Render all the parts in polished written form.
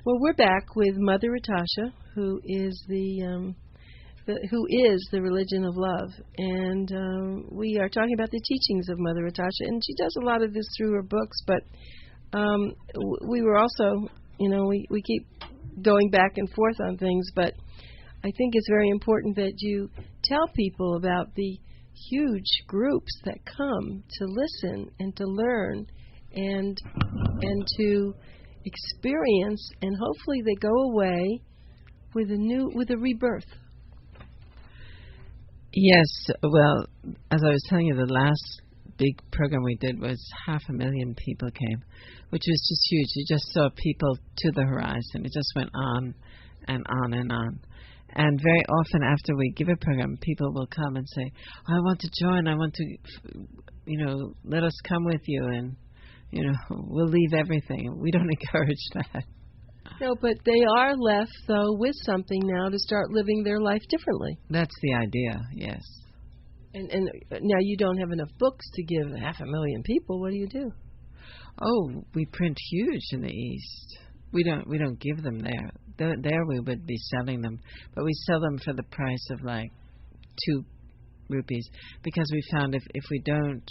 Well, we're back with Mother Rytasha, who is the religion of love, and we are talking about the teachings of Mother Rytasha, and she does a lot of this through her books. But we were also, we keep going back and forth on things, but I think it's very important that you tell people about the huge groups that come to listen and to learn and to experience, and hopefully they go away with a rebirth. Yes, well, as I was telling you, the last big program we did was 500,000 people came, which was just huge. You just saw people to the horizon. It just went on and on and on. And very often after we give a program, people will come and say, I want to join, I want to, let us come with you, and, we'll leave everything. We don't encourage that. No, but they are left, though, with something now to start living their life differently. That's the idea, yes. And now you don't have enough books to give 500,000 people. What do you do? Oh, we print huge in the East. We don't give them there. There we would be selling them, but we sell them for the price of like 2 rupees, because we found if we don't,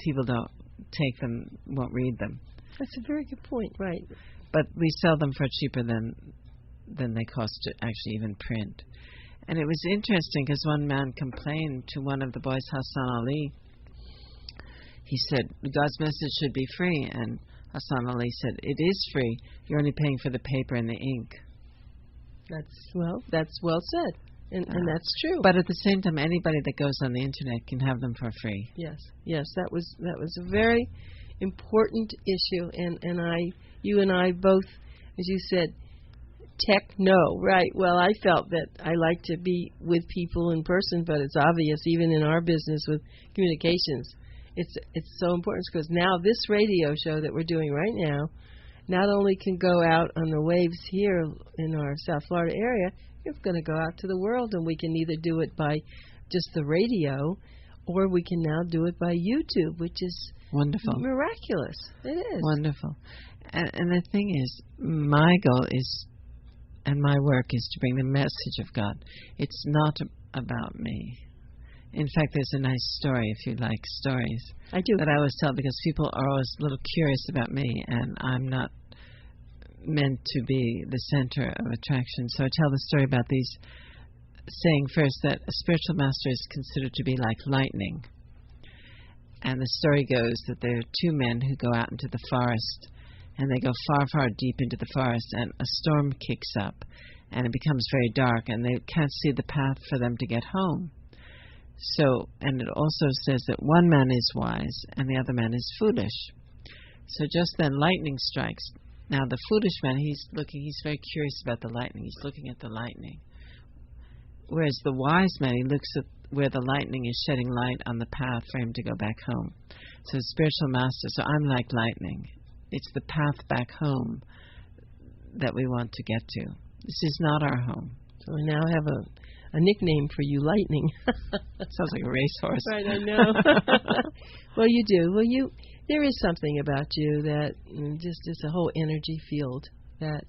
people don't take them, won't read them. That's a very good point, right? But we sell them for cheaper than they cost to actually even print. And it was interesting because one man complained to one of the boys, Hassan Ali. He said, God's message should be free, and Hassan Ali said, it is free. You're only paying for the paper and the ink. That's well said, and that's true. But at the same time, anybody that goes on the internet can have them for free. Yes, that was a very important issue, and you and I both, as you said, tech no, right? Well, I felt that I like to be with people in person, but it's obvious even in our business with communications. It's so important, because now this radio show that we're doing right now not only can go out on the waves here in our South Florida area, it's going to go out to the world, and we can either do it by just the radio, or we can now do it by YouTube, which is wonderful, miraculous. It is wonderful. And the thing is, my goal is, and my work is to bring the message of God. It's not about me. In fact, there's a nice story, if you like stories. I do. That I always tell, because people are always a little curious about me, and I'm not meant to be the center of attraction. So I tell the story about these, saying first that a spiritual master is considered to be like lightning. And the story goes that there are 2 men who go out into the forest, and they go far, far deep into the forest, and a storm kicks up, and it becomes very dark, and they can't see the path for them to get home. So, and it also says that one man is wise and the other man is foolish. So just then lightning strikes. Now the foolish man, he's very curious about the lightning. He's looking at the lightning. Whereas the wise man, he looks at where the lightning is shedding light on the path for him to go back home. So spiritual master, so I'm like lightning. It's the path back home that we want to get to. This is not our home. So we now have a nickname for you, Lightning. Sounds like a racehorse. Right, I know. Well, you do. Well, there is something about you that just a whole energy field that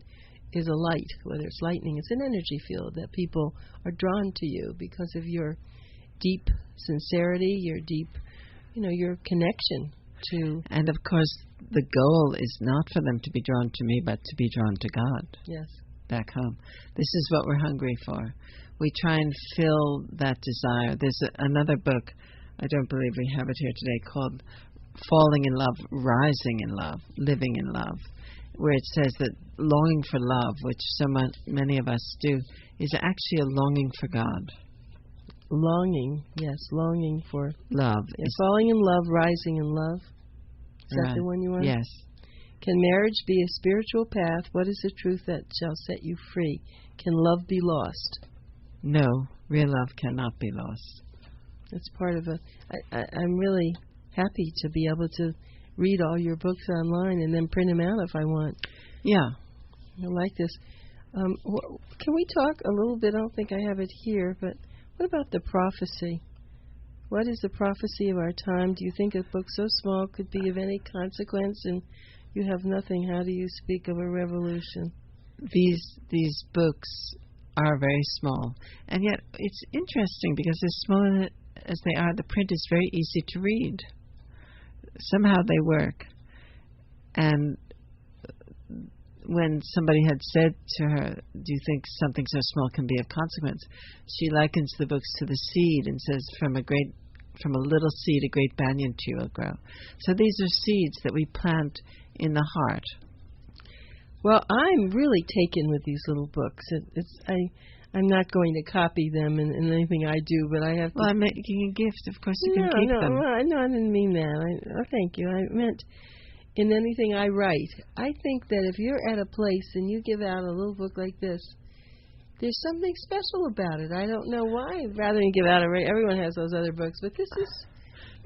is a light. Whether it's lightning, it's an energy field that people are drawn to you because of your deep sincerity, your deep, your connection to. And of course, the goal is not for them to be drawn to me, but to be drawn to God. Yes. Back home. This is what we're hungry for. We try and fill that desire. There's another book, I don't believe we have it here today, called Falling in Love, Rising in Love, Living in Love, where it says that longing for love, which so many of us do, is actually a longing for God. Longing, yes, longing for love. Falling in love, rising in love. Is that the one you want? Yes. Can marriage be a spiritual path? What is the truth that shall set you free? Can love be lost? No, real love cannot be lost. That's part of I'm really happy to be able to read all your books online and then print them out if I want. Yeah. I like this. Can we talk a little bit? I don't think I have it here, but what about the prophecy? What is the prophecy of our time? Do you think a book so small could be of any consequence in You have nothing. How do you speak of a revolution? These books are very small, and yet it's interesting because as small as they are, the print is very easy to read. Somehow they work. And when somebody had said to her, do you think something so small can be of consequence? She likens the books to the seed and says, from a little seed, a great banyan tree will grow. So these are seeds that we plant in the heart. Well, I'm really taken with these little books. I'm not going to copy them in anything I do, but I have to... Well, I'm making a gift. Of course you can keep them. No, I didn't mean that. Thank you. I meant in anything I write. I think that if you're at a place and you give out a little book like this, there's something special about it. I don't know why. Rather than give out everyone has those other books, but this is...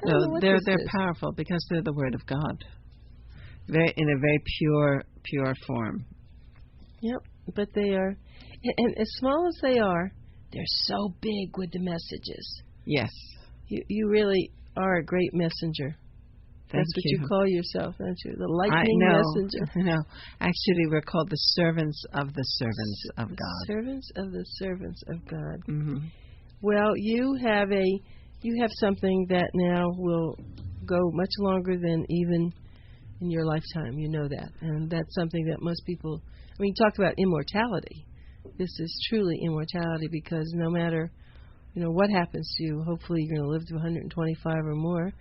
No, they're powerful because they're the Word of God. In a very pure form. Yep, but they are, and as small as they are, they're so big with the messages. Yes. You really are a great messenger. That's what you call yourself, aren't you? The lightning messenger. No, actually, we're called the servants of the servants of God. Servants of the servants of God. Mm-hmm. Well, you have something that now will go much longer than even in your lifetime. You know that, and that's something that most people. I mean, talk about immortality. This is truly immortality because no matter, what happens to you, hopefully you're going to live to 125 or more.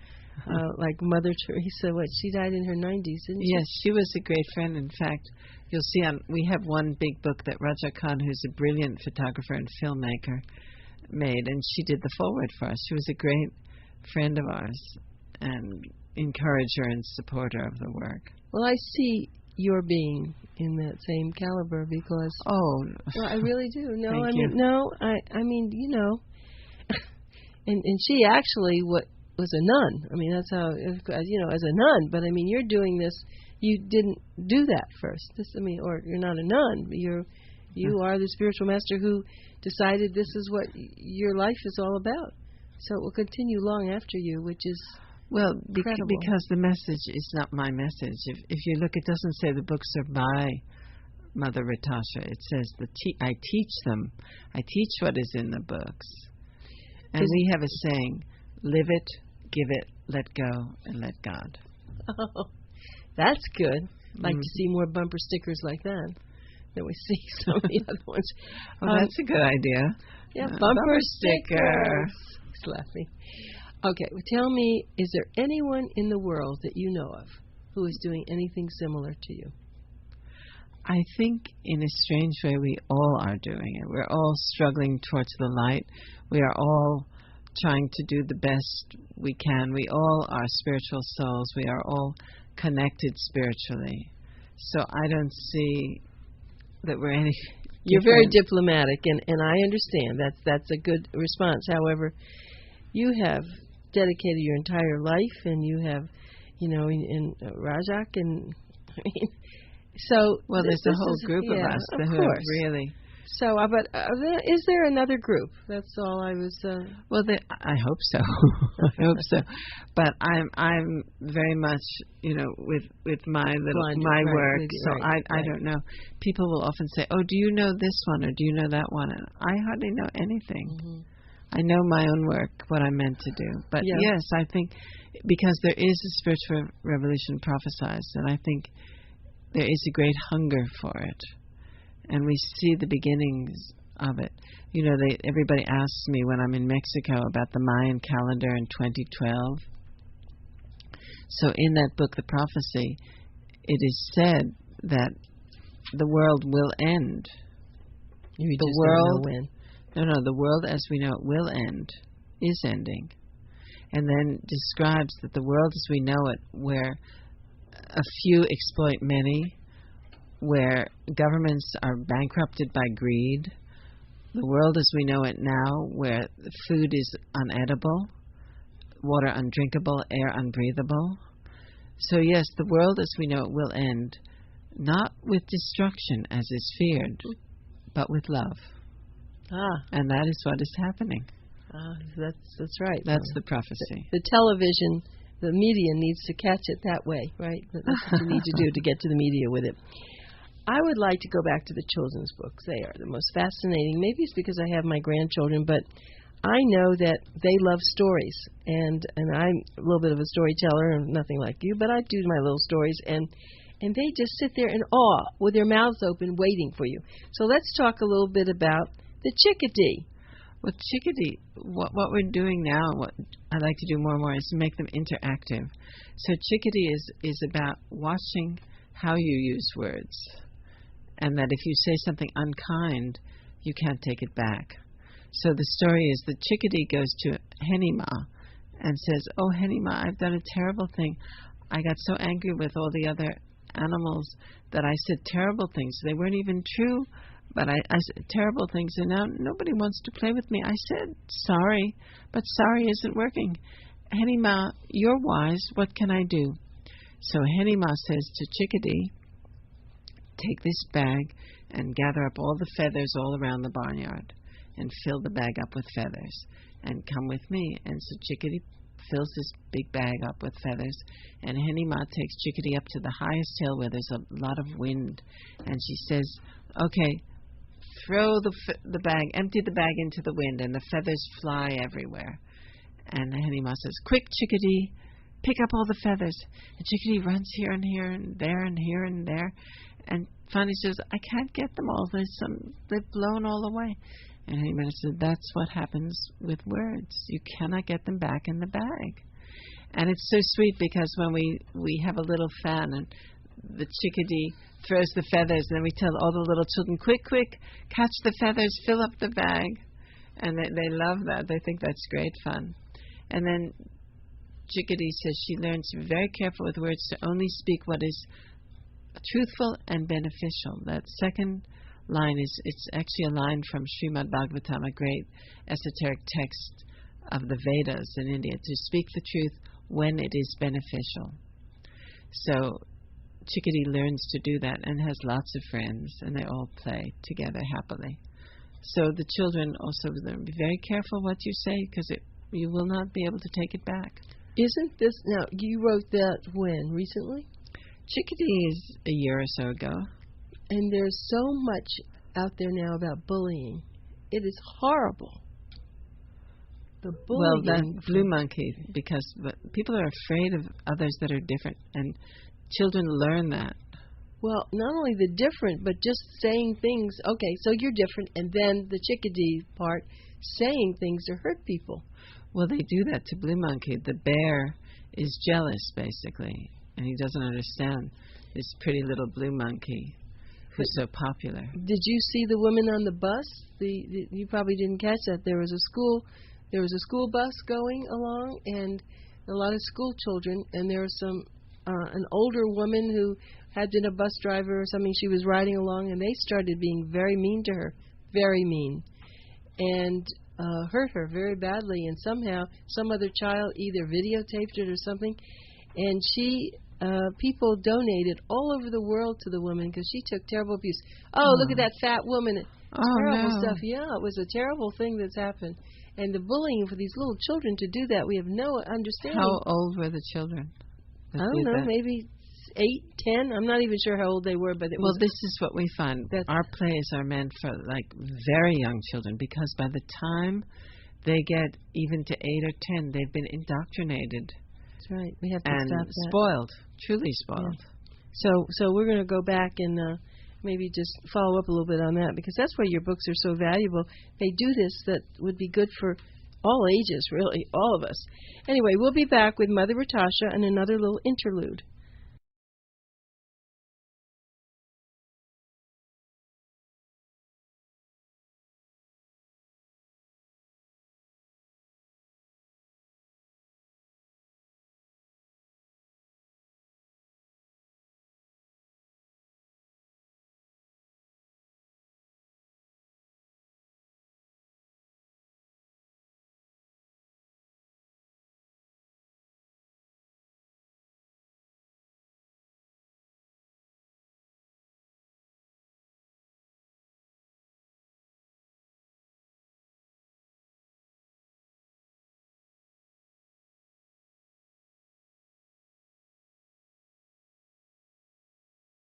Like Mother Teresa, she died in her 90s, didn't she? Yes, she was a great friend. In fact, you'll see we have one big book that Raja Khan, who's a brilliant photographer and filmmaker, made, and she did the foreword for us. She was a great friend of ours and encourager and supporter of the work. Well, I see your being in that same caliber because... Oh. Well, I really do. No, Thank you. I mean, and she actually was a nun. I mean, that's how, as a nun. But I mean, you're doing this. You didn't do that first. Or you're not a nun. You are the spiritual master who decided this is what your life is all about. So it will continue long after you, which is incredible. Because the message is not my message. If you look, it doesn't say the books are by Mother Rytasha. It says I teach them. I teach what is in the books. And we have a saying, live it, give it, let go, and let God. Oh, that's good. Like to see more bumper stickers like that than we see some of the other ones. Oh, that's a good idea. Yeah, bumper stickers. He's laughing. Okay, well, tell me, is there anyone in the world that you know of who is doing anything similar to you? I think in a strange way we all are doing it. We're all struggling towards the light. We are all trying to do the best we can. We all are spiritual souls. We are all connected spiritually. So I don't see that we're any You're very diplomatic, and I understand. That's a good response. However, you have dedicated your entire life, and you have, in Rajak, and I mean, so... Well, there's a whole group of us that who have really... So, but is there another group? That's all I was... Well, I hope so. I hope so. But I'm very much, with my work. I don't know. People will often say, "Oh, do you know this one or do you know that one?" And I hardly know anything. Mm-hmm. I know my own work, what I'm meant to do. But yes, I think because there is a spiritual revolution prophesized, and I think there is a great hunger for it. And we see the beginnings of it. Everybody asks me when I'm in Mexico about the Mayan calendar in 2012. So in that book, The Prophecy, it is said that the world will end. The world, don't know when. No, the world as we know it will end, is ending. And then describes that the world as we know it, where a few exploit many, where governments are bankrupted by greed, the world as we know it now, where food is unedible, water undrinkable, air unbreathable. So yes, the world as we know it will end, not with destruction as is feared, but with love. And that is what is happening. That's right. That's the prophecy. The television the media needs to catch it that way, right? That's what you need to do to get to the media with it. I would like to go back to the children's books. They are the most fascinating. Maybe it's because I have my grandchildren, but I know that they love stories, and I'm a little bit of a storyteller, and nothing like you, but I do my little stories, and they just sit there in awe with their mouths open waiting for you. So let's talk a little bit about the chickadee. Well, chickadee, what we're doing now, what I'd like to do more and more, is to make them interactive. So chickadee is about watching how you use words, and that if you say something unkind, you can't take it back. So the story is the chickadee goes to Henima and says, "Oh, Henima, I've done a terrible thing. I got so angry with all the other animals that I said terrible things. They weren't even true, but I said terrible things, and now nobody wants to play with me. I said sorry, but sorry isn't working. Henima, you're wise. What can I do?" So Henima says to Chickadee, "Take this bag and gather up all the feathers all around the barnyard and fill the bag up with feathers and come with me." And so Chickadee fills this big bag up with feathers, and Henima takes Chickadee up to the highest hill where there's a lot of wind, and she says, "Okay, throw the bag, empty the bag into the wind," and the feathers fly everywhere. And Henima says, "Quick, Chickadee, pick up all the feathers." And Chickadee runs here and here and there and here and there, and finally says, "I can't get them all. They've blown all away." And Henima said, "That's what happens with words. You cannot get them back in the bag." And it's so sweet because when we have a little fan and the chickadee throws the feathers, and then we tell all the little children, quick, catch the feathers, fill up the bag. And they love that. They think that's great fun. And then Chickadee says she learns to be very careful with words, to only speak what is truthful and beneficial. That second line it's actually a line from Srimad Bhagavatam, a great esoteric text of the Vedas in India, to speak the truth when it is beneficial. So Chickadee learns to do that and has lots of friends, and they all play together happily. So the children also learn, be very careful what you say, because you will not be able to take it back. Isn't this, now, you wrote that when? Recently? Chickadee is a year or so ago. And there's so much out there now about bullying. It is horrible. The bullying. Well, that blue monkey, because people are afraid of others that are different, and children learn that. Well, not only the different, but just saying things, okay, so you're different, and then the chickadee part, saying things to hurt people. Well, they do that to blue monkey. The bear is jealous, basically, and he doesn't understand this pretty little blue monkey who's so popular. Did you see the woman on the bus? You probably didn't catch that. There was a school bus going along, and a lot of school children, and there was an older woman who had been a bus driver or something. She was riding along, and they started being very mean to her, very mean, and hurt her very badly. And somehow some other child either videotaped it or something, and people donated all over the world to the woman because she took terrible abuse. Look at that fat woman. Terrible stuff. Yeah, it was a terrible thing that's happened. And the bullying for these little children to do that, we have no understanding. How old were the children? I don't know, maybe 8, 10. I'm not even sure how old they were, but well, this is what we find. Our plays are meant for like very young children, because by the time they get even to 8 or 10, they've been indoctrinated. That's right. We have to and stop that. Spoiled, truly spoiled. Yeah. So we're going to go back and maybe just follow up a little bit on that, because that's why your books are so valuable. They do this that would be good for all ages, really, all of us. Anyway, we'll be back with Mother Rytasha and another little interlude.